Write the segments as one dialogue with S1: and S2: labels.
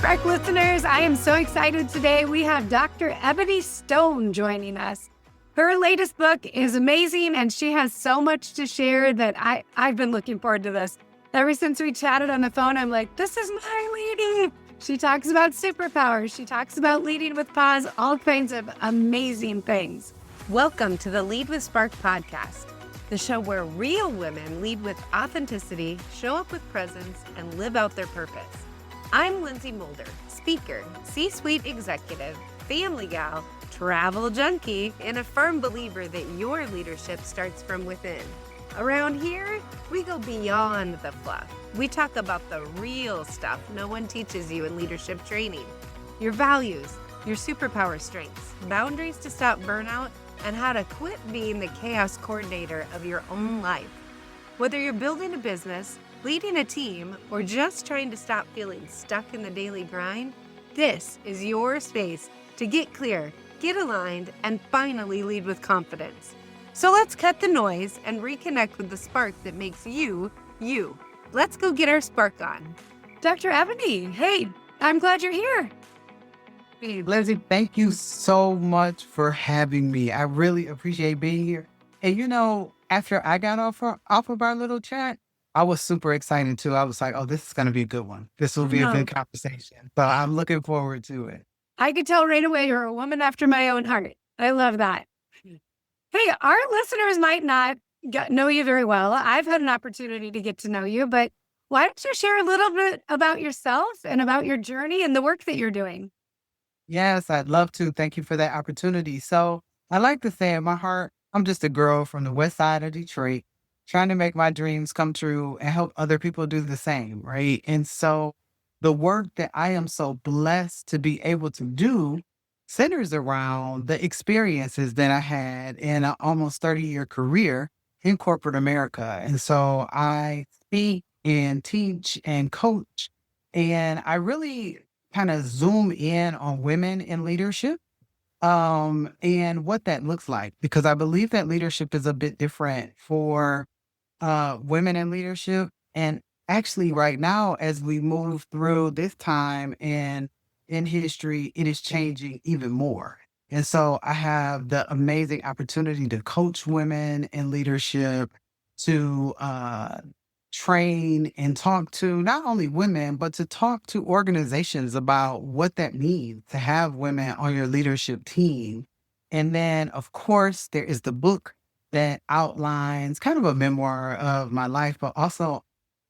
S1: Spark listeners, I am so excited today. We have Dr. Ebony Stone joining us. Her latest book is amazing, and she has so much to share that I've been looking forward to this. Ever since we chatted on the phone, I'm like, this is my lady. She talks about superpowers. She talks about leading with pause, all kinds of amazing things. Welcome to the Lead with Spark podcast, the show where real women lead with authenticity, show up with presence, and live out their purpose. I'm Lindsay Mulder, speaker, C-suite executive, family gal, travel junkie, and a firm believer that your leadership starts from within. Around here, we go beyond the fluff. We talk about the real stuff no one teaches you in leadership training. Your values, your superpower strengths, boundaries to stop burnout, and how to quit being the chaos coordinator of your own life. Whether you're building a business, leading a team, or just trying to stop feeling stuck in the daily grind, this is your space to get clear, get aligned, and finally lead with confidence. So let's cut the noise and reconnect with the spark that makes you, you. Let's go get our spark on. Dr. Ebony, hey, I'm glad you're here.
S2: Hey, Lindsay, thank you so much for having me. I really appreciate being here. And after I got off of our little chat, I was super excited too. I was like, oh, this is going to be a good one. This will be a good conversation. So I'm looking forward to it.
S1: I could tell right away you're a woman after my own heart. I love that. Hey, our listeners might not know you very well. I've had an opportunity to get to know you, but why don't you share a little bit about yourself and about your journey and the work that you're doing?
S2: Yes, I'd love to. Thank you for that opportunity. So I like to say in my heart, I'm just a girl from the west side of Detroit, trying to make my dreams come true and help other people do the same, right? And so the work that I am so blessed to be able to do centers around the experiences that I had in an almost 30-year career in corporate America. And so I speak and teach and coach, and I really kind of zoom in on women in leadership and what that looks like, because I believe that leadership is a bit different for women in leadership. And actually right now, as we move through this time and in history, it is changing even more. And so I have the amazing opportunity to coach women in leadership, to train and talk to not only women, but to talk to organizations about what that means to have women on your leadership team. And then, of course, there is the book that outlines kind of a memoir of my life, but also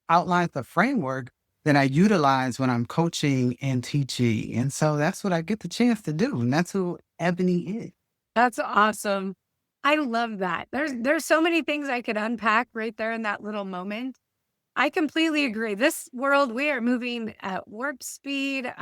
S2: outlines the framework that I utilize when I'm coaching and teaching. And so that's what I get the chance to do. And that's who Ebony is.
S1: That's awesome. I love that. There's so many things I could unpack right there in that little moment. I completely agree. This world, we are moving at warp speed.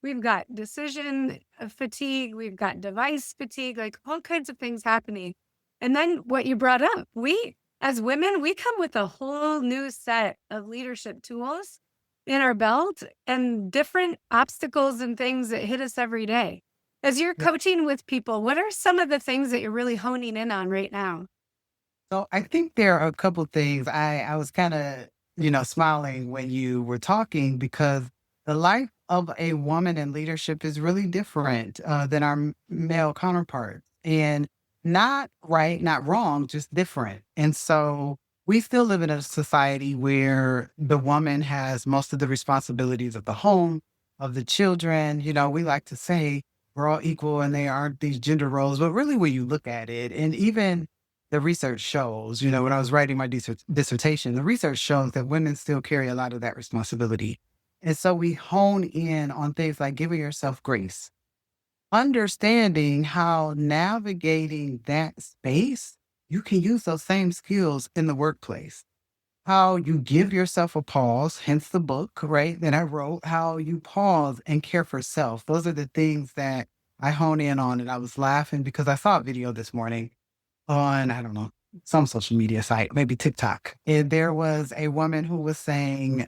S1: We've got decision fatigue. We've got device fatigue, like all kinds of things happening. And then what you brought up, we as women, we come with a whole new set of leadership tools in our belt and different obstacles and things that hit us every day. As you're coaching with people, what are some of the things that you're really honing in on right now?
S2: So I think there are a couple things. I was kind of, smiling when you were talking, because the life of a woman in leadership is really different than our male counterparts. And not right, not wrong, just different. And so we still live in a society where the woman has most of the responsibilities of the home, of the children. We like to say we're all equal and they aren't these gender roles, but really when you look at it, and even the research shows, when I was writing my dissertation, the research shows that women still carry a lot of that responsibility. And so we hone in on things like giving yourself grace, understanding how navigating that space, you can use those same skills in the workplace. How you give yourself a pause, hence the book, right, that I wrote, how you pause and care for self. Those are the things that I hone in on. And I was laughing because I saw a video this morning on, I don't know, some social media site, maybe TikTok. And there was a woman who was saying,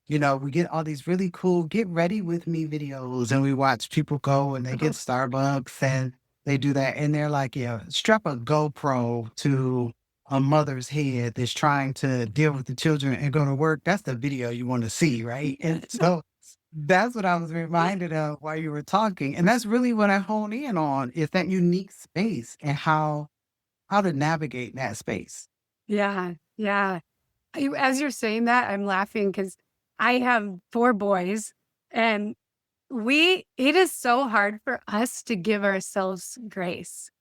S2: we get all these really cool get ready with me videos, and we watch people go and they get Starbucks and they do that. And they're like, strap a GoPro to a mother's head that's trying to deal with the children and go to work. That's the video you want to see, right? And so That's what I was reminded of while you were talking. And that's really what I hone in on is that unique space and how to navigate that space.
S1: Yeah, yeah. As you're saying that, I'm laughing because I have 4 boys, and it is so hard for us to give ourselves grace.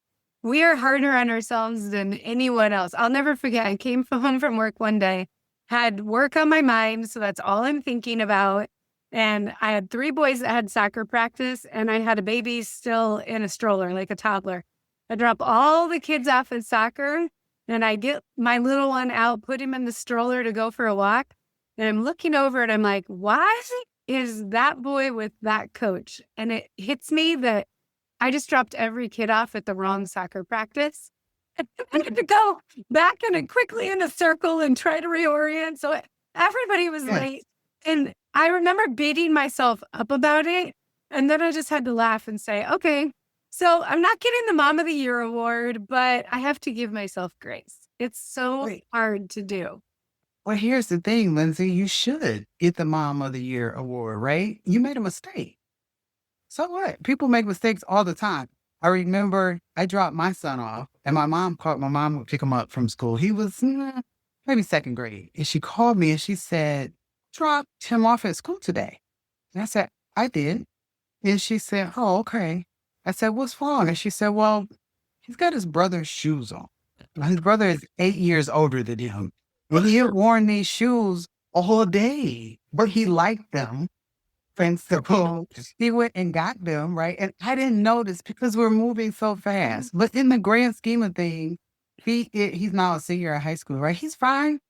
S1: We are harder on ourselves than anyone else. I'll never forget, I came home from work one day, had work on my mind, so that's all I'm thinking about, and I had 3 boys that had soccer practice, and I had a baby still in a stroller, like a toddler. I drop all the kids off at soccer, and I get my little one out, put him in the stroller to go for a walk, and I'm looking over and I'm like, "Why is that boy with that coach?" And it hits me that I just dropped every kid off at the wrong soccer practice. And I had to go back and quickly in a circle and try to reorient. So everybody was
S2: Yes.
S1: late. And I remember beating myself up about it. And then I just had to laugh and say, okay, so I'm not getting the Mom of the Year award, but I have to give myself grace. It's so
S2: Wait.
S1: hard to do.
S2: Well, here's the thing, Lindsay. You should get the Mom of the Year award, right? You made a mistake. So what? People make mistakes all the time. I remember I dropped my son off and my mom would pick him up from school. He was maybe second grade. And she called me and she said, dropped him off at school today. And I said, I did. And she said, oh, okay. I said, what's wrong? And she said, well, he's got his brother's shoes on. Now, his brother is 8 years older than him. Well, he had worn these shoes all day, but he liked them. And so he went and got them, right? And I didn't notice because we're moving so fast. But in the grand scheme of things, he's now a senior in high school, right? He's fine.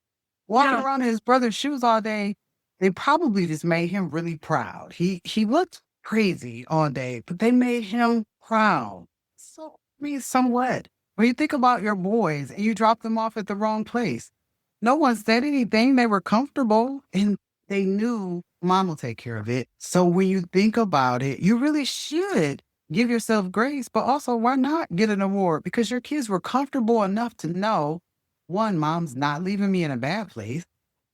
S2: Walking
S1: Yeah.
S2: around in his brother's shoes all day, they probably just made him really proud. He looked crazy all day, but they made him proud. So, I mean, somewhat. When you think about your boys and you drop them off at the wrong place, no one said anything. They were comfortable and they knew mom will take care of it. So when you think about it, you really should give yourself grace, but also why not get an award? Because your kids were comfortable enough to know one, mom's not leaving me in a bad place.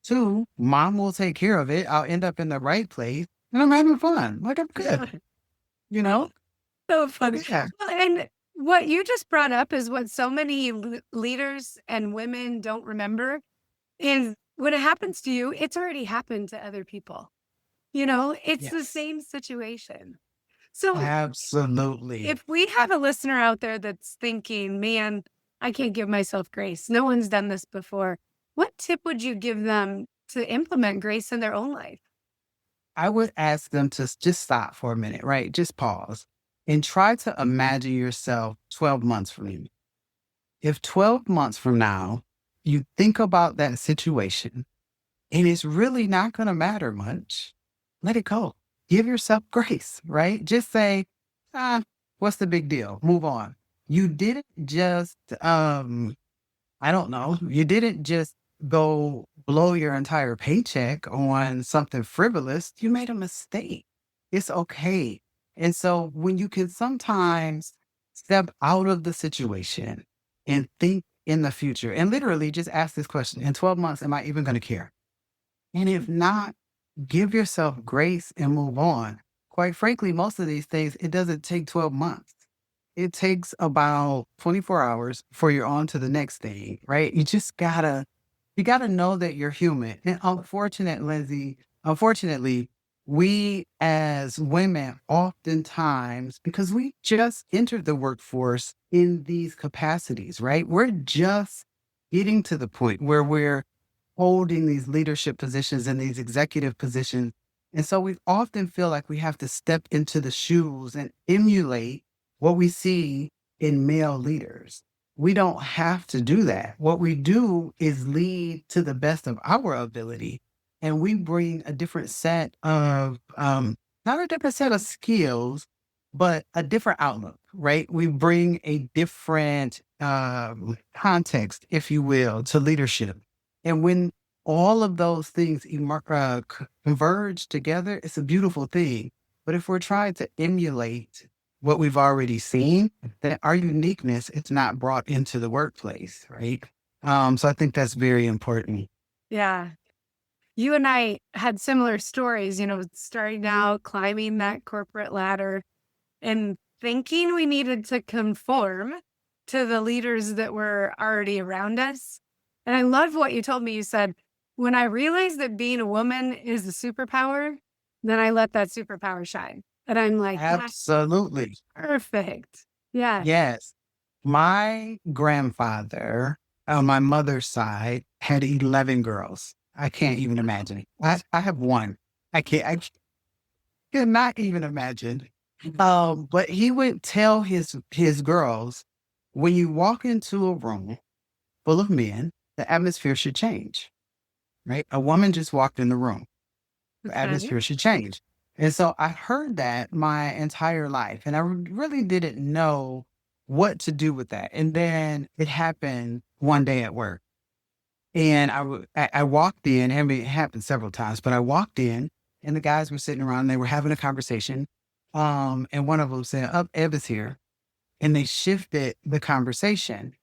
S2: Two, mom will take care of it. I'll end up in the right place and I'm having fun. Like I'm good, you know?
S1: So funny.
S2: Yeah.
S1: Well, and what you just brought up is what so many leaders and women don't remember is when it happens to you, it's already happened to other people. It's the
S2: Yes.
S1: same situation. So
S2: Absolutely.
S1: if we have a listener out there that's thinking, man, I can't give myself grace. No one's done this before. What tip would you give them to implement grace in their own life?
S2: I would ask them to just stop for a minute, right? Just pause and try to imagine yourself 12 months from now. If 12 months from now, you think about that situation and it's really not going to matter much, let it go. Give yourself grace, right? Just say, ah, what's the big deal? Move on. You didn't just, I don't know, you didn't just go blow your entire paycheck on something frivolous. You made a mistake. It's okay. And so when you can sometimes step out of the situation and think in the future and literally just ask this question in 12 months, am I even going to care? And if not, give yourself grace and move on. Quite frankly, most of these things, it doesn't take 12 months. It takes about 24 hours before you're on to the next thing, right? You gotta know that you're human. And unfortunately, we as women oftentimes, because we just entered the workforce in these capacities, right? We're just getting to the point where we're holding these leadership positions and these executive positions. And so we often feel like we have to step into the shoes and emulate what we see in male leaders. We don't have to do that. What we do is lead to the best of our ability. And we bring a different set of, not a different set of skills, but a different outlook, right? We bring a different context, if you will, to leadership. And when all of those things converge together, it's a beautiful thing. But if we're trying to emulate what we've already seen, that our uniqueness is not brought into the workplace, right? So I think that's very important.
S1: Yeah. you and I had similar stories, starting out climbing that corporate ladder and thinking we needed to conform to the leaders that were already around us. And I love what you told me. You said, when I realized that being a woman is a superpower, then I let that superpower shine. And I'm like, that's
S2: Absolutely.
S1: perfect. Yeah.
S2: Yes. My grandfather, on my mother's side, had 11 girls. I can't even imagine. I have one. I cannot even imagine. But he would tell his girls, when you walk into a room full of men, the atmosphere should change, right? A woman just walked in the room. The
S1: Okay.
S2: atmosphere should change. And so I heard that my entire life, and I really didn't know what to do with that. And then it happened one day at work. And I walked in, I mean, it happened several times, but I walked in and the guys were sitting around and they were having a conversation. And one of them said, Up, Eb is here. And they shifted the conversation.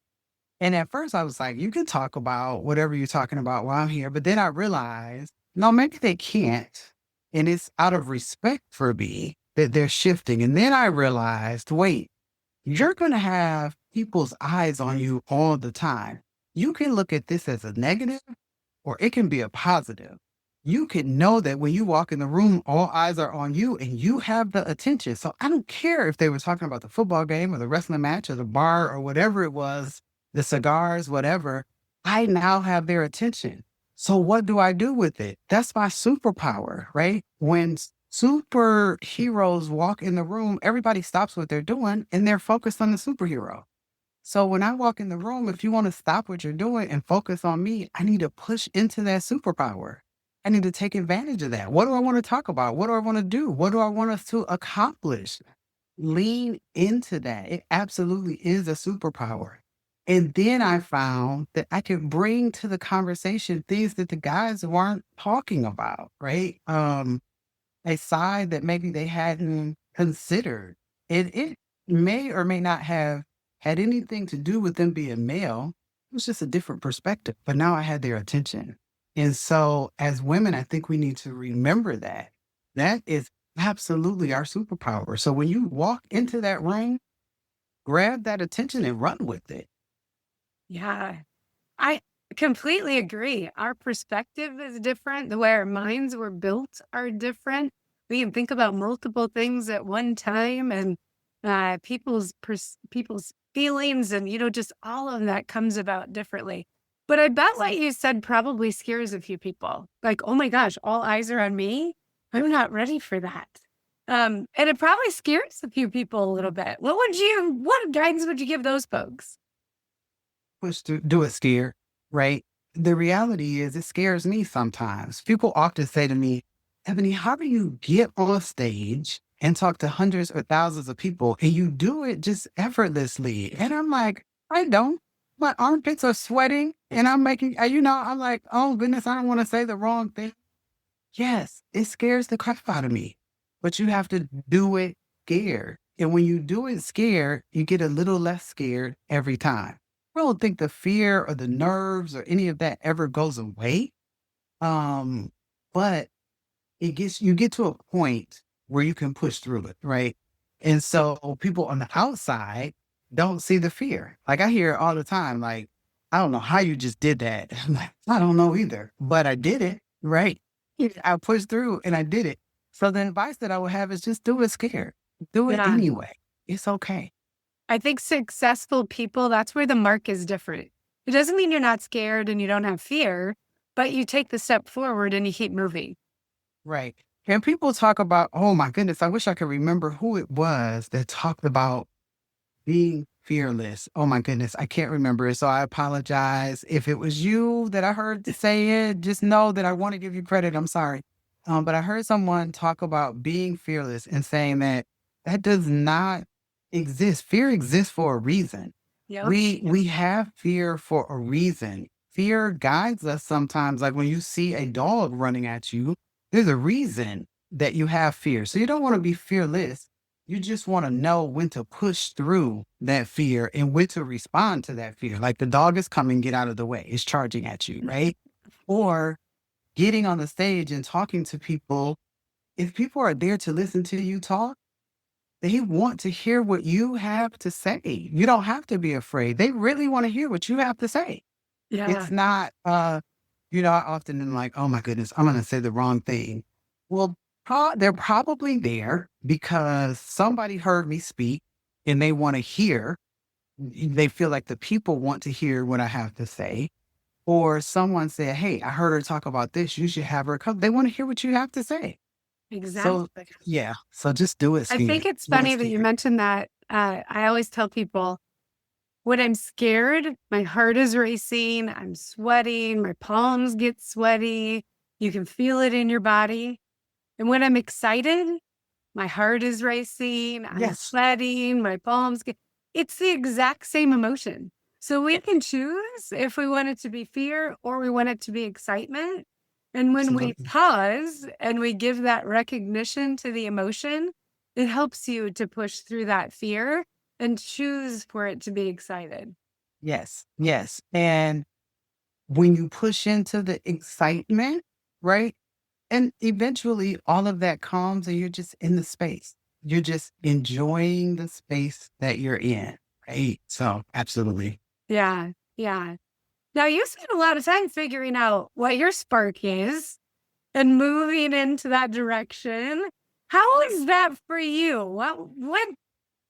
S2: And at first I was like, you can talk about whatever you're talking about while I'm here. But then I realized, no, maybe they can't. And it's out of respect for me that they're shifting. And then I realized, wait, you're going to have people's eyes on you all the time. You can look at this as a negative or it can be a positive. You can know that when you walk in the room, all eyes are on you and you have the attention. So I don't care if they were talking about the football game or the wrestling match or the bar or whatever it was, the cigars, whatever. I now have their attention. So what do I do with it? That's my superpower, right? When superheroes walk in the room, everybody stops what they're doing and they're focused on the superhero. So when I walk in the room, if you want to stop what you're doing and focus on me, I need to push into that superpower. I need to take advantage of that. What do I want to talk about? What do I want to do? What do I want us to accomplish? Lean into that. It absolutely is a superpower. And then I found that I could bring to the conversation things that the guys weren't talking about, right? A side that maybe they hadn't considered. It may or may not have had anything to do with them being male. It was just a different perspective. But now I had their attention. And so as women, I think we need to remember that. That is absolutely our superpower. So when you walk into that ring, grab that attention and run with it.
S1: Yeah. I completely agree. Our perspective is different. The way our minds were built are different. We can think about multiple things at one time, and people's feelings, and just all of that comes about differently. But I bet what you said probably scares a few people. Like, oh my gosh, all eyes are on me. I'm not ready for that. And it probably scares a few people a little bit. What guidance would you give those folks?
S2: Push to do it scared, right? The reality is it scares me sometimes. People often say to me, Ebony, how do you get on stage and talk to hundreds or thousands of people and you do it just effortlessly? And I'm like, I don't. My armpits are sweating and I'm making, I'm like, oh goodness, I don't want to say the wrong thing. Yes, it scares the crap out of me, but you have to do it scared. And when you do it scared, you get a little less scared every time. I don't think the fear or the nerves or any of that ever goes away. But you get to a point where you can push through it, right? And so people on the outside don't see the fear. Like I hear it all the time, like, I don't know how you just did that. I'm like, I don't know either, but I did it, right? Yeah, I pushed through and I did it. So the advice that I would have is just do it scared. Do it
S1: Yeah.
S2: anyway. It's okay.
S1: I think successful people, that's where the mark is different. It doesn't mean you're not scared and you don't have fear, but you take the step forward and you keep moving.
S2: Right. And people talk about, oh my goodness, I wish I could remember who it was that talked about being fearless. Oh my goodness, I can't remember it. So I apologize. If it was you that I heard say it, just know that I want to give you credit. I'm sorry. But I heard someone talk about being fearless and saying that that does not exist. Fear exists for a reason.
S1: Yep.
S2: We have fear for a reason. Fear guides us sometimes. Like when you see a dog running at you, there's a reason that you have fear. So you don't want to be fearless. You just want to know when to push through that fear and when to respond to that fear. Like the dog is coming, get out of the way. It's charging at you, right? Or getting on the stage and talking to people, if people are there to listen to you talk, they want to hear what you have to say. You don't have to be afraid. They really want to hear what you have to say.
S1: Yeah,
S2: It's not, I often am like, oh my goodness, I'm going to say the wrong thing. Well, they're probably there because somebody heard me speak and they want to hear. They feel like the people want to hear what I have to say. Or someone said, hey, I heard her talk about this. You should have her come. They want to hear what you have to say. So,
S1: exactly.
S2: yeah. So just do it
S1: I think
S2: scared.
S1: it's
S2: Do it
S1: funny that you
S2: scared.
S1: mentioned that. I always tell people when I'm scared, my heart is racing, I'm sweating, my palms get sweaty. You can feel it in your body. And when I'm excited, my heart is racing, I'm
S2: Yes.
S1: sweating, my palms get, it's the exact same emotion. So we can choose if we want it to be fear or we want it to be excitement. And when we
S2: Absolutely.
S1: pause and we give that recognition to the emotion, it helps you to push through that fear and choose for it to be excited.
S2: Yes. Yes. And when you push into the excitement, right? And eventually all of that calms and you're just in the space. You're just enjoying the space that you're in, right? So, absolutely.
S1: Yeah. Yeah. Now you spend a lot of time figuring out what your spark is and moving into that direction. How was that for you? What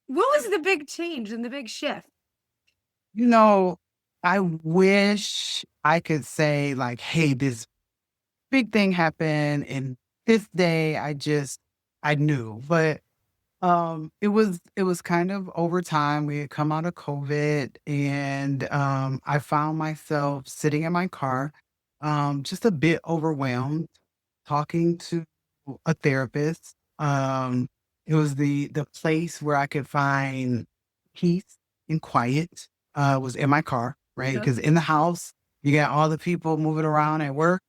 S1: was the big change and the big shift?
S2: You know, I wish I could say, like, hey, this big thing happened and this day I knew. But it was kind of over time. We had come out of COVID and I found myself sitting in my car, just a bit overwhelmed, talking to a therapist. It was the place where I could find peace and quiet, was in my car, right?
S1: Yep.
S2: Because in the house, you got all the people moving around at work,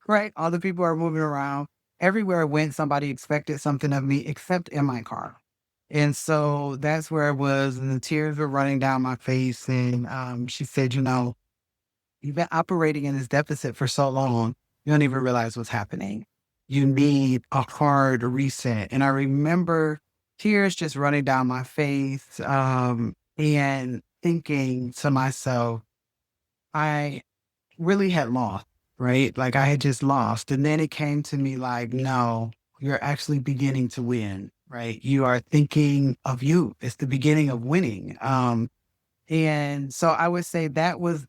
S2: right? All the people are moving around. Everywhere I went, somebody expected something of me except in my car. And so that's where I was, and the tears were running down my face. And she said, you've been operating in this deficit for so long, you don't even realize what's happening. You need a hard reset. And I remember tears just running down my face, and thinking to myself, I really had lost, right? Like I had just lost. And then it came to me like, no, you're actually beginning to win, right? You are thinking of you. It's the beginning of winning. And so I would say that was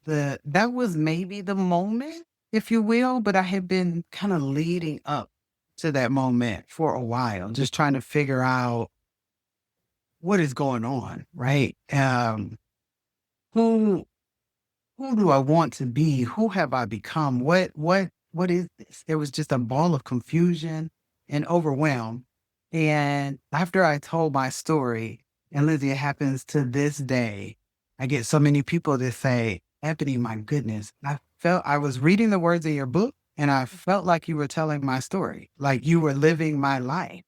S2: maybe the moment, if you will, but I had been kind of leading up to that moment for a while, just trying to figure out what is going on, right? Who who do I want to be? Who have I become? What is this? There was just a ball of confusion and overwhelm. And after I told my story, and Lizzie, it happens to this day, I get so many people that say, Ebony, my goodness, I felt I was reading the words in your book and I felt like you were telling my story, like you were living my life.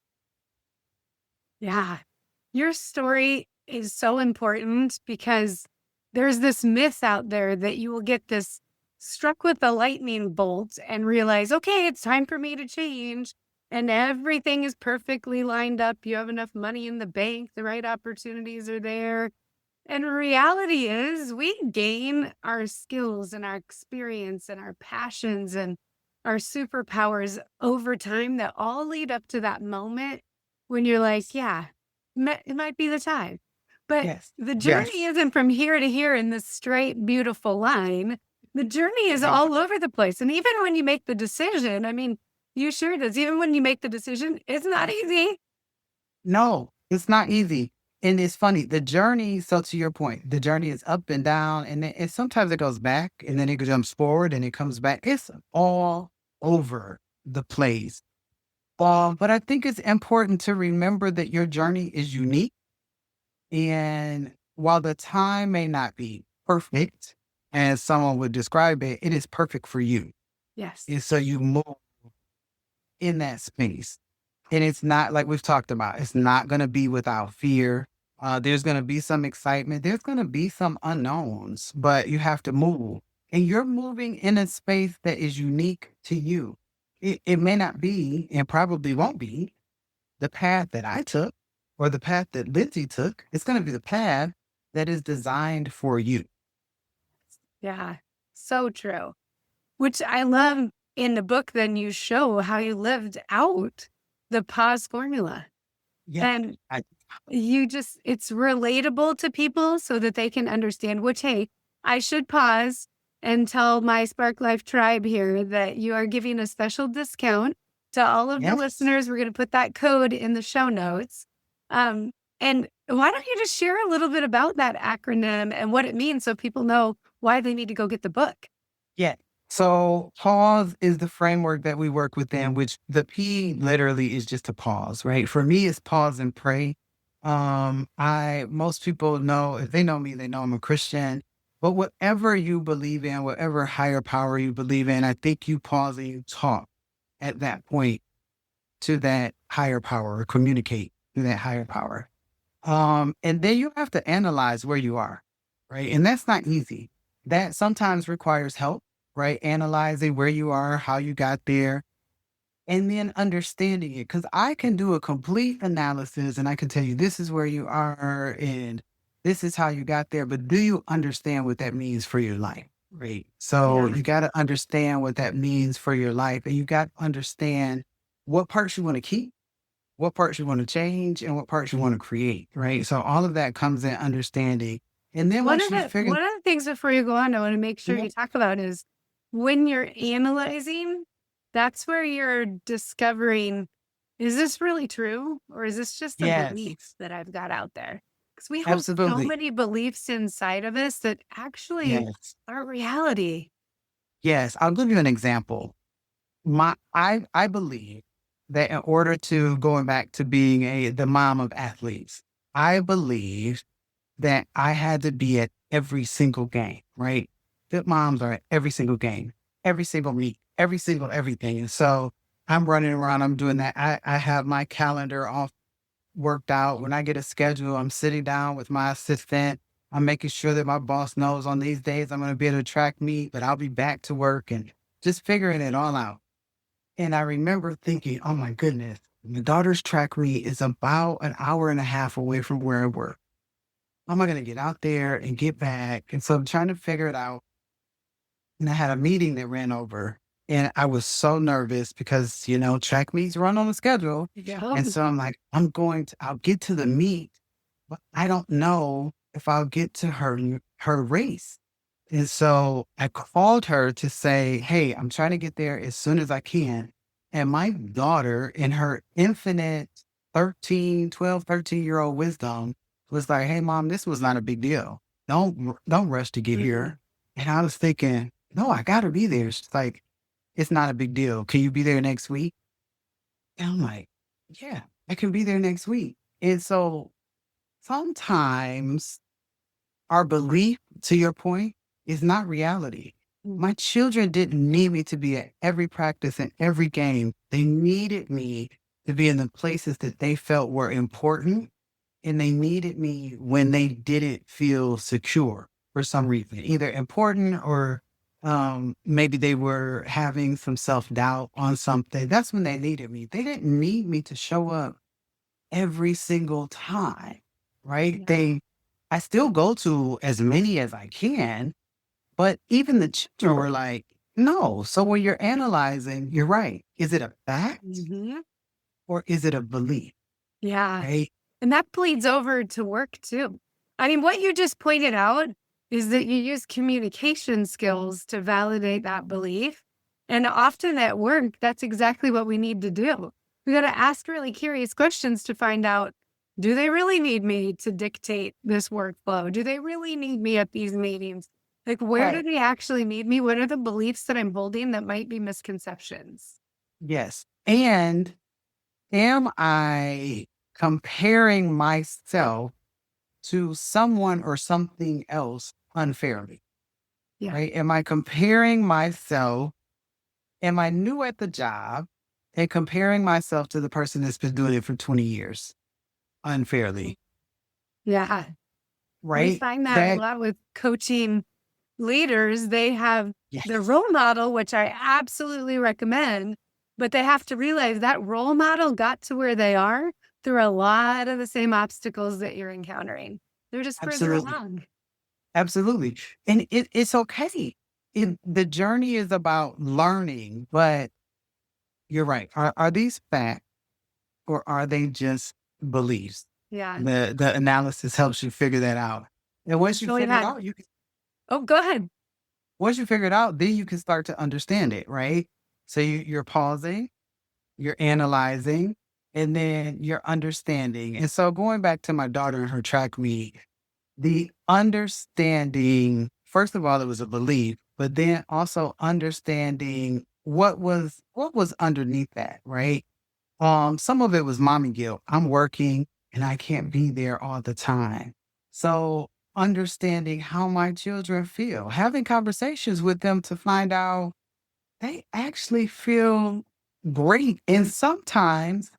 S1: Yeah. Your story is so important because there's this myth out there that you will get this struck with a lightning bolt and realize, okay, it's time for me to change. And everything is perfectly lined up. You have enough money in the bank, the right opportunities are there. And reality is, we gain our skills and our experience and our passions and our superpowers over time that all lead up to that moment when you're like, yeah, it might be the time. But
S2: Yes.
S1: the journey
S2: Yes.
S1: isn't from here to here in this straight, beautiful line. The journey is
S2: Right.
S1: all over the place. And even when you make the decision, I mean, you sure does. Even when you make the decision, it's not easy.
S2: No, it's not easy. And it's funny, the journey, so to your point, the journey is up and down, and then sometimes it goes back and then it jumps forward and it comes back. It's all over the place. But I think it's important to remember that your journey is unique. And while the time may not be perfect, as someone would describe it, it is perfect for you.
S1: Yes.
S2: And so you move in that space. And it's not like we've talked about, it's not going to be without fear. There's going to be some excitement. There's going to be some unknowns, but you have to move. And you're moving in a space that is unique to you. it may not be and probably won't be the path that I took or the path that Lindsay took. It's going to be the path that is designed for you.
S1: Yeah, so true. Which I love in the book, then you show how you lived out the pause formula.
S2: Yeah.
S1: And
S2: I,
S1: it's relatable to people so that they can understand, which, hey, I should pause and tell my Spark Life tribe here that you are giving a special discount to all of the
S2: yes.
S1: listeners. We're going to put that code in the show notes. Um, and why don't you just share a little bit about that acronym and what it means so people know why they need to go get the book?
S2: Yeah. So pause is the framework that we work within, which the P literally is just a pause, right? For me, it's pause and pray. Most people know, if they know me, they know I'm a Christian. But whatever you believe in, whatever higher power you believe in, I think you pause and you talk at that point to that higher power or communicate to that higher power. And then you have to analyze where you are, right? And that's not easy. That sometimes requires help, right? Analyzing where you are, how you got there, and then understanding it. Because I can do a complete analysis and I can tell you this is where you are and this is how you got there. But do you understand what that means for your life? Right. So
S1: Yeah.
S2: you got to understand what that means for your life. And you got to understand what parts you want to keep, what parts you want to change, and what parts you want to create. Right. So all of that comes in understanding. And then
S1: One
S2: once
S1: of
S2: you
S1: the
S2: figure,
S1: one of the things before you go on, I want to make sure
S2: yeah,
S1: you talk about is when you're analyzing, that's where you're discovering, is this really true? Or is this just a
S2: yes,
S1: belief that I've got out there? Because we hold so
S2: absolutely.
S1: many beliefs inside of us that actually
S2: Yes.
S1: are reality.
S2: Yes. I'll give you an example. I believe that in order to going back to being the mom of athletes, I believe that I had to be at every single game, right? Good moms are at every single game, every single meet, every single everything. And so I'm running around, I'm doing that. I have my calendar all worked out. When I get a schedule, I'm sitting down with my assistant. I'm making sure that my boss knows on these days I'm going to be able to track meet, but I'll be back to work and just figuring it all out. And I remember thinking, oh my goodness, my daughter's track meet is about an hour and a half away from where I work. How am I going to get out there and get back? And so I'm trying to figure it out. And I had a meeting that ran over and I was so nervous because, track meets run on a schedule.
S1: Yeah.
S2: And so I'm like, I'll get to the meet, but I don't know if I'll get to her race. And so I called her to say, hey, I'm trying to get there as soon as I can. And my daughter, in her infinite 13 year old wisdom, was like, hey, mom, this was not a big deal. Don't rush to get
S1: Mhm.
S2: here. And I was thinking, no, I got to be there. She's like, it's not a big deal. Can you be there next week? And I'm like, yeah, I can be there next week. And so sometimes our belief, to your point, is not reality.
S1: Mm.
S2: My children didn't need me to be at every practice and every game. They needed me to be in the places that they felt were important. And they needed me when they didn't feel secure for some reason, either important or maybe they were having some self doubt on something. That's when they needed me. They didn't need me to show up every single time, right?
S1: Yeah.
S2: I still go to as many as I can, but even the children were like, no. So when you're analyzing, you're right. Is it a fact
S1: Mhm.
S2: or is it a belief,
S1: Yeah.
S2: right?
S1: And that bleeds over to work too. I mean, what you just pointed out is that you use communication skills to validate that belief. And often at work, that's exactly what we need to do. We got to ask really curious questions to find out, do they really need me to dictate this workflow? Do they really need me at these meetings? Like, where do
S2: Right.
S1: they actually need me? What are the beliefs that I'm holding that might be misconceptions?
S2: Yes. And am I comparing myself to someone or something else unfairly?
S1: Yeah.
S2: Right? Am I comparing myself? Am I new at the job and comparing myself to the person that's been doing it for 20 years unfairly?
S1: Yeah. We
S2: Right?
S1: find that a
S2: That,
S1: lot with coaching leaders. They have the
S2: yes.
S1: role model, which I absolutely recommend. But they have to realize that role model got to where they are through a lot of the same obstacles that you're encountering. They're just further
S2: Absolutely.
S1: along.
S2: Absolutely. And it's okay. The journey is about learning, but you're right. Are these facts or are they just beliefs?
S1: Yeah.
S2: The analysis helps you figure that out. And once you
S1: So we
S2: figure it
S1: had,
S2: out, you can
S1: oh, go ahead.
S2: once you figure it out, then you can start to understand it, right? So you're pausing, you're analyzing, and then you're understanding. And so going back to my daughter and her track meet, the understanding, first of all, it was a belief, but then also understanding what was underneath that, right? Some of it was mommy guilt. I'm working and I can't be there all the time. So understanding how my children feel, having conversations with them to find out they actually feel great. And sometimes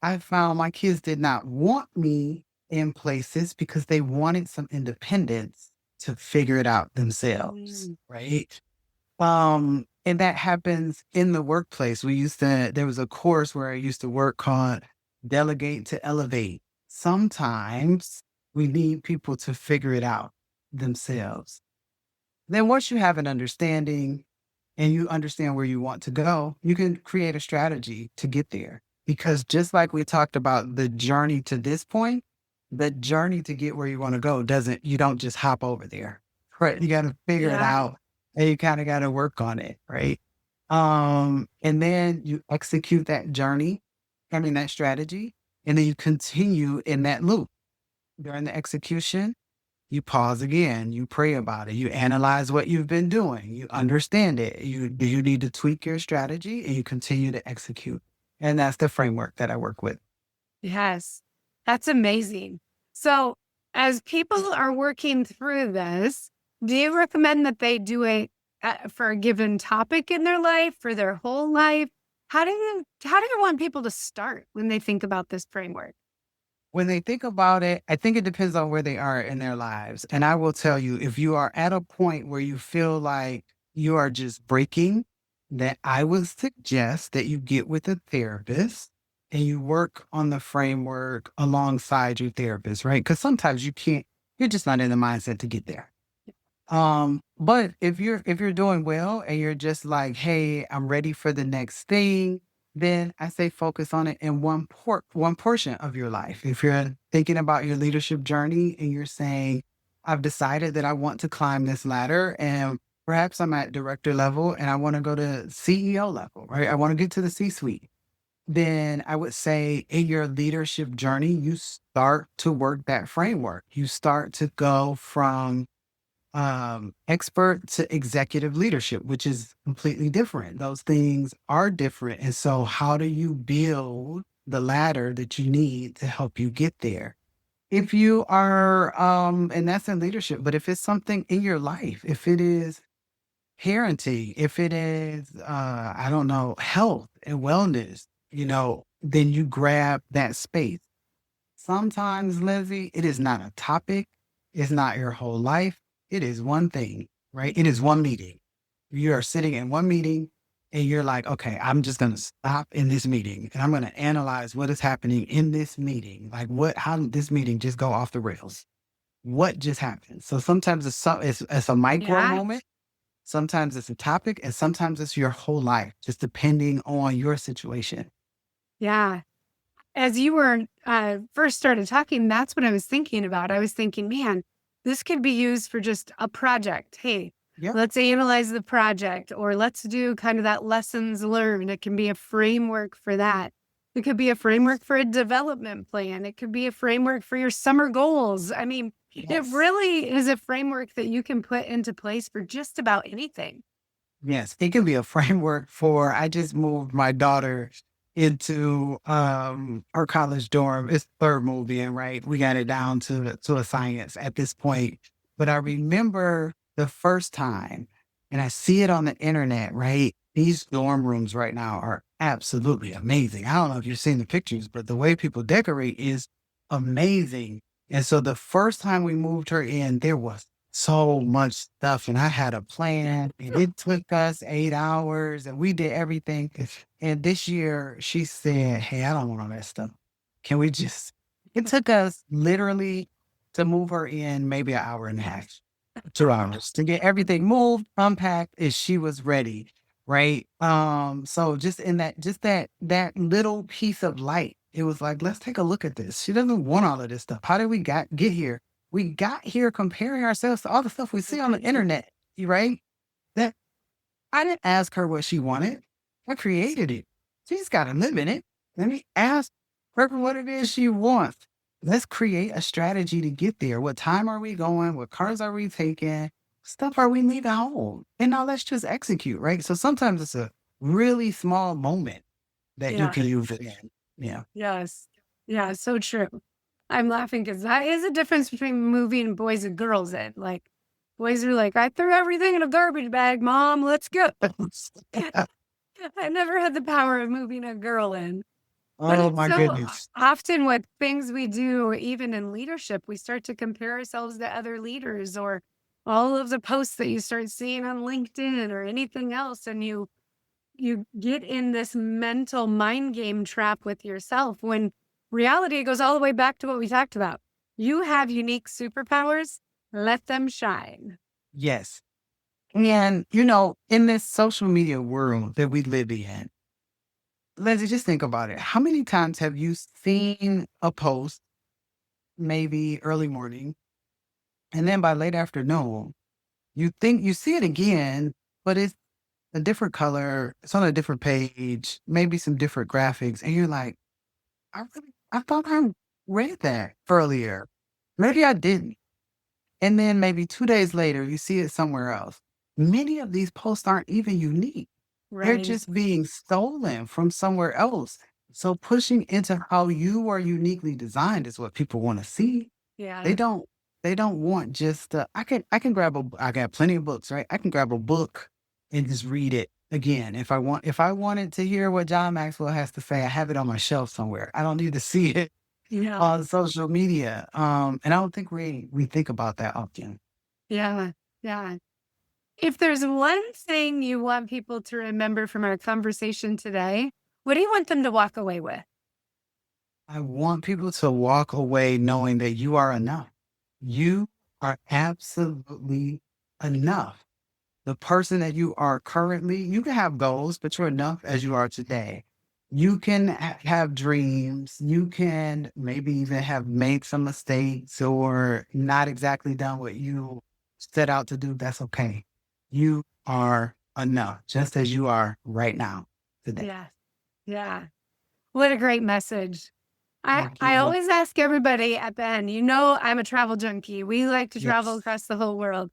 S2: I found my kids did not want me in places because they wanted some independence to figure it out themselves,
S1: Mm,
S2: right? And that happens in the workplace. There was a course where I used to work called Delegate to Elevate. Sometimes we need people to figure it out themselves. Then once you have an understanding and you understand where you want to go, you can create a strategy to get there. Because just like we talked about the journey to this point, the journey to get where you want to go you don't just hop over there, right? You got to figure it
S1: yeah.
S2: out and you kind of got to work on it, right? And then you execute that journey, that strategy, and then you continue in that loop during the execution. You pause again, you pray about it, you analyze what you've been doing, you understand it. Do you need to tweak your strategy and you continue to execute. And that's the framework that I work with.
S1: Yes. That's amazing. So, as people are working through this, do you recommend that they do it for a given topic in their life, for their whole life? How do you want people to start when they think about this framework?
S2: When they think about it, I think it depends on where they are in their lives. And I will tell you, if you are at a point where you feel like you are just breaking, then I would suggest that you get with a therapist and you work on the framework alongside your therapist, right? Because sometimes you're just not in the mindset to get there. But if you're doing well and you're just like, hey, I'm ready for the next thing, then I say focus on it in one portion of your life. If you're thinking about your leadership journey and you're saying, I've decided that I want to climb this ladder and perhaps I'm at director level and I want to go to CEO level, right? I want to get to the C-suite. Then I would say in your leadership journey, you start to work that framework. You start to go from expert to executive leadership, which is completely different. Those things are different. And so, how do you build the ladder that you need to help you get there? If you are, and that's in leadership, but if it's something in your life, if it is parenting, if it is, I don't know, health and wellness, then you grab that space. Sometimes, Lizzie, it is not a topic. It's not your whole life. It is one thing, right? It is one meeting. You are sitting in one meeting and you're like, okay, I'm just going to stop in this meeting and I'm going to analyze what is happening in this meeting. Like how did this meeting just go off the rails? What just happened? So sometimes it's a micro
S1: Yeah.
S2: moment. Sometimes it's a topic and sometimes it's your whole life, just depending on your situation.
S1: Yeah. As you were first started talking, that's what I was thinking about. I was thinking, man, this could be used for just a project. Hey,
S2: Yeah.
S1: let's analyze the project, or let's do kind of that lessons learned. It can be a framework for that. It could be a framework for a development plan. It could be a framework for your summer goals. I mean, it
S2: Yes.
S1: really is a framework that you can put into place for just about anything.
S2: Yes, it can be a framework for I just moved my daughter into her college dorm. It's third move in, right? We got it down to a science at this point. But I remember the first time, and I see it on the internet, right? These dorm rooms right now are absolutely amazing. I don't know if you've seen the pictures, but the way people decorate is amazing. And so the first time we moved her in, there was so much stuff, and I had a plan, and it took us 8 hours, and we did everything. And this year, she said, "Hey, I don't want all that stuff. Can we just?" It took us literally to move her in maybe an hour and a half, 2 hours to get everything moved, unpacked, and she was ready. Right. So just in that, just that little piece of light, it was like, let's take a look at this. She doesn't want all of this stuff. How did we get here? We got here comparing ourselves to all the stuff we see on the internet, right? That I didn't ask her what she wanted. I created it. She's got to live in it. Let me ask her what it is she wants. Let's create a strategy to get there. What time are we going? What cars are we taking? Stuff are we leaving home? And now let's just execute, right? So sometimes it's a really small moment that you
S1: Yeah.
S2: can use it in. Yeah.
S1: Yes. Yeah. So true. I'm laughing because that is a difference between moving boys and girls in. Like, boys are like, I threw everything in a garbage bag, mom, let's go. I never had the power of moving a girl in. But
S2: Oh
S1: it's
S2: my
S1: so
S2: goodness.
S1: often with things we do, even in leadership, we start to compare ourselves to other leaders or all of the posts that you start seeing on LinkedIn or anything else. And you get in this mental mind game trap with yourself when reality goes all the way back to what we talked about. You have unique superpowers, let them shine.
S2: Yes. And, in this social media world that we live in, Lindsay, just think about it. How many times have you seen a post, maybe early morning, and then by late afternoon, you think you see it again, but it's a different color, it's on a different page, maybe some different graphics, and you're like, I thought I read that earlier. Maybe I didn't. And then maybe 2 days later, you see it somewhere else. Many of these posts aren't even unique. They're
S1: Right.
S2: just being stolen from somewhere else. So pushing into how you are uniquely designed is what people want to see. They
S1: Yeah.
S2: don't they don't want just I can grab I got plenty of books, right? I can grab a book and just read it again. If I wanted to hear what John Maxwell has to say, I have it on my shelf somewhere. I don't need to see it
S1: Yeah.
S2: on social media. And I don't think we think about that often.
S1: Yeah. Yeah. If there's one thing you want people to remember from our conversation today, what do you want them to walk away with?
S2: I want people to walk away knowing that you are enough. You are absolutely enough. The person that you are currently, you can have goals, but you're enough as you are today. You can have dreams. You can maybe even have made some mistakes or not exactly done what you set out to do. That's okay. You are enough just as you are right now today.
S1: Yeah. Yeah. What a great message.
S2: Thank
S1: I
S2: you.
S1: always ask everybody at the end, I'm a travel junkie. We like to travel
S2: Yes.
S1: across the whole world.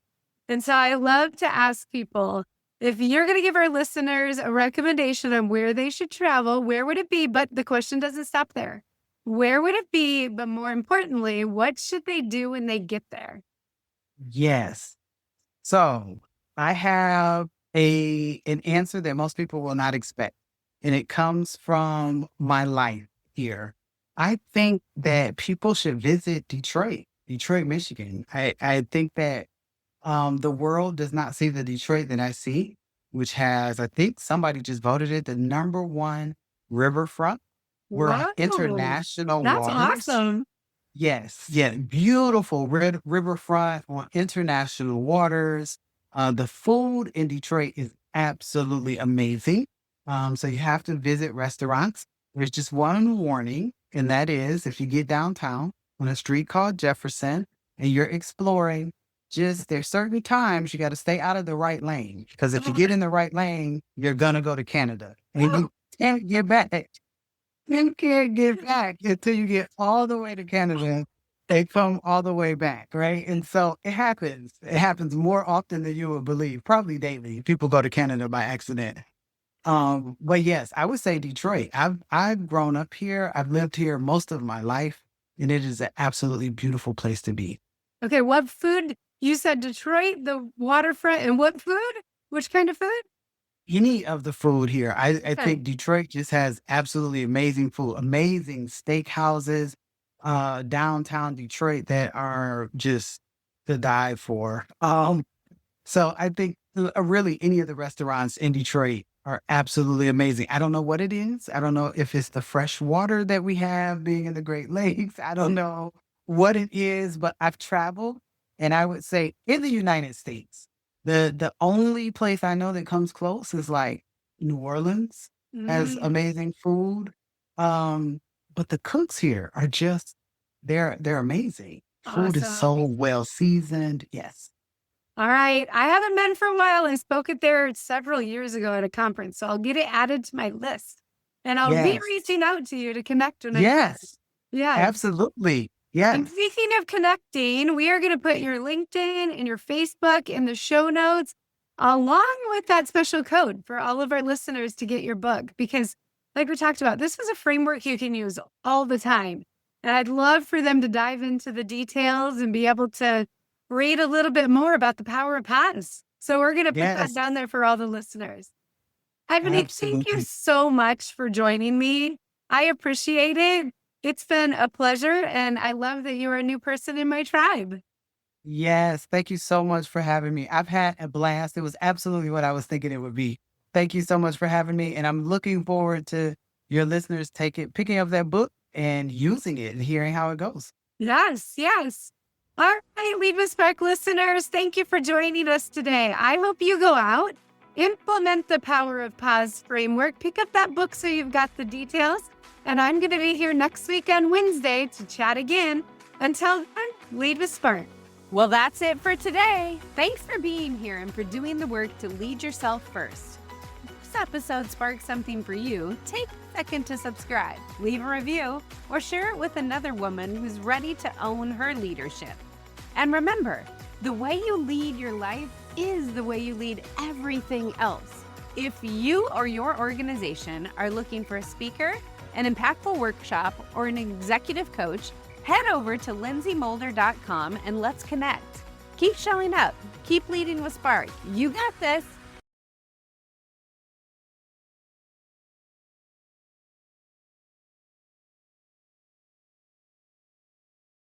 S1: And so I love to ask people if you're going to give our listeners a recommendation on where they should travel, where would it be? But the question doesn't stop there. Where would it be? But more importantly, what should they do when they get there?
S2: Yes. So I have an answer that most people will not expect, and it comes from my life here. I think that people should visit Detroit, Michigan. I think that the world does not see the Detroit that I see, which has, I think somebody just voted it the number one riverfront. We're
S1: Wow.
S2: international
S1: That's
S2: waters.
S1: awesome.
S2: Yes, yeah, beautiful riverfront on international waters. The food in Detroit is absolutely amazing. So you have to visit restaurants. There's just one warning, and that is if you get downtown on a street called Jefferson and you're exploring, just there's certain times you got to stay out of the right lane because if you get in the right lane, you're gonna go to Canada and you can't get back. You can't get back until you get all the way to Canada. They come all the way back, right? And so it happens. It happens more often than you would believe, probably daily. People go to Canada by accident. But yes, I would say Detroit. I've grown up here. I've lived here most of my life, and it is an absolutely beautiful place to be.
S1: Okay. What food? You said Detroit, the waterfront, and what food? Which kind of food?
S2: Any of the food here, I
S1: Okay.
S2: think Detroit just has absolutely amazing food, amazing steakhouses, downtown Detroit that are just to die for. So I think really any of the restaurants in Detroit are absolutely amazing. I don't know what it is. I don't know if it's the fresh water that we have being in the Great Lakes. I don't know what it is, but I've traveled and I would say in the United States, the only place I know that comes close is like New Orleans has
S1: Mm,
S2: amazing food. But the cooks here are just they're amazing. Food is
S1: awesome.
S2: so well seasoned. Yes.
S1: All right. I haven't been for a while. I spoke it there several years ago at a conference, so I'll get it added to my list. And I'll be
S2: Yes.
S1: reaching out to you to connect when I can.
S2: Yes.
S1: Yes.
S2: Absolutely.
S1: And
S2: Yes.
S1: speaking of connecting, we are going to put your LinkedIn and your Facebook in the show notes, along with that special code for all of our listeners to get your book. Because, like we talked about, this is a framework you can use all the time. And I'd love for them to dive into the details and be able to read a little bit more about the power of patents. So we're going to put that
S2: Yes.
S1: down there for all the listeners. Ebony, thank you
S2: Absolutely.
S1: so much for joining me. I appreciate it. It's been a pleasure, and I love that you're a new person in my tribe.
S2: Yes. Thank you so much for having me. I've had a blast. It was absolutely what I was thinking it would be. Thank you so much for having me. And I'm looking forward to your listeners picking up that book and using it and hearing how it goes.
S1: Yes, yes. All right, Lead with Spark listeners, thank you for joining us today. I hope you go out, implement the Power of Pause framework, pick up that book so you've got the details, and I'm going to be here next week on Wednesday to chat again. Until then, Lead with Spark. Well, that's it for today. Thanks for being here and for doing the work to lead yourself first. If this episode sparked something for you, take a second to subscribe, leave a review, or share it with another woman who's ready to own her leadership. And remember, the way you lead your life is the way you lead everything else. If you or your organization are looking for a speaker, an impactful workshop, or an executive coach, head over to lindsaymolder.com and let's connect. Keep showing up. Keep leading with Spark. You got this.